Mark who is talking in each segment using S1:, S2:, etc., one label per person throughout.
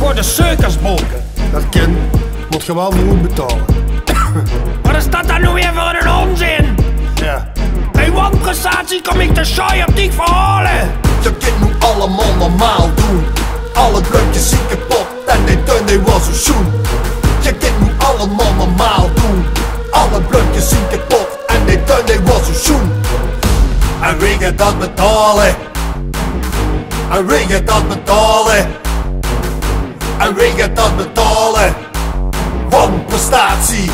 S1: voor de SZEUKERS-boeken.
S2: Dat kind moet gewoon goed betalen.
S1: Wat is dat dan nu weer voor een onzin?
S2: Ja.
S1: Bij Wanprestatie kom ik te saai op die verhalen.
S3: Je kind moet allemaal normaal doen. Alle drukjes zien kapot en die tuin die was zo schoen. Je kind moet allemaal normaal doen. Alle blokjes zien kapot en die tuin die was zo schoen. En wie gaat dat betalen? En wie gaat dat betalen? En wie gaat dat betalen? Wanprestatie.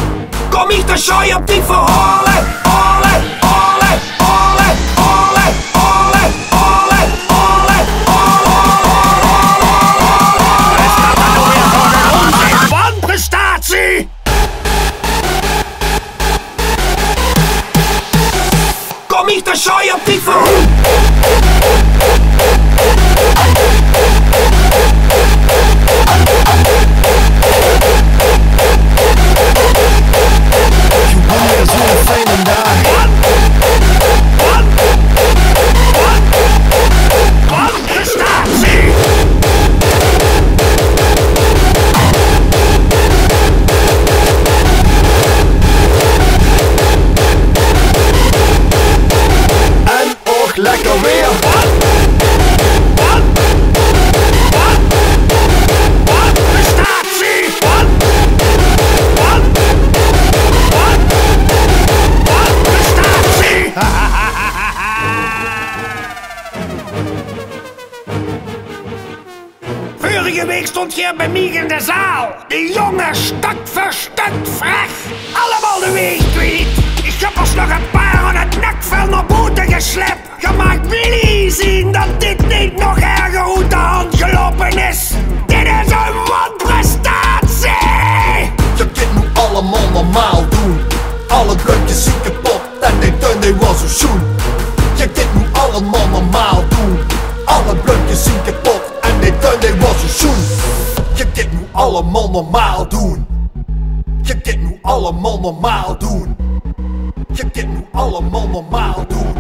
S1: Kom ik te saai op die verhalen. Alle, alle, alle, alle, alle, alle, alle, Wat is dat dan nou weer voor een onzin? Wanprestatie! Kom ik te saai op die verhalen.
S3: Lekker weer!
S1: Wanprestatie! Wanprestatie! Vorige week stond hier bij mij in de zaal. Die jongen stuk voor stuk vrag. Allemaal de weeg kwijt. Ik heb ons nog een paar aan het nekvel naar buiten geslept. Je mag Willy zien dat dit niet nog erger uit de hand gelopen is. Dit is een wanprestatie!
S3: Je kind moet allemaal normaal doen. Alle drukjes zien kapot en die tuin die was zo schoen. Je kind moet allemaal normaal doen. Alle blokjes zien kapot en die tuin die was zo schoen. Je kind moet allemaal normaal doen. Je kind moet allemaal normaal doen. Je kind moet allemaal normaal doen.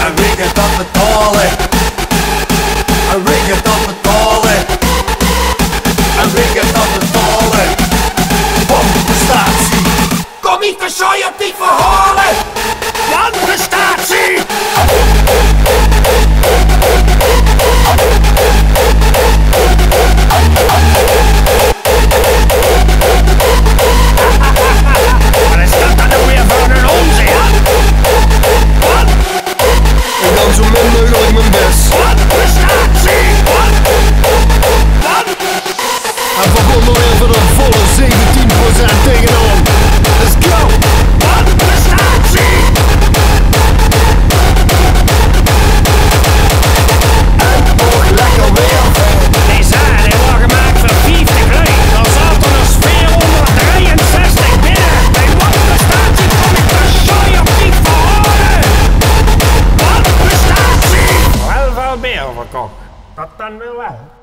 S3: En wie gaat dat betalen? En wie gaat dat betalen? En wie gaat dat betalen? Wanprestatie.
S1: Kom ik te saai op die verhalen! Wanprestatie! Wat is dat dan nou weer voor een onzin? Wat?
S2: Ik doe zo min mogelijk mijn best.
S1: Wanprestatie!
S2: En begon nog even een volle 17% tegenaan. Let's go!
S1: Wanprestatie!
S3: En nog lekker weer.
S1: Die zaal die wordt gemaakt voor 50 lei. Dan zat er nog 463 binnen. Bij Wanprestatie kom ik te saai op die verhalen. Wanprestatie! Wel veel meer verkocht. Dat dan wel wel.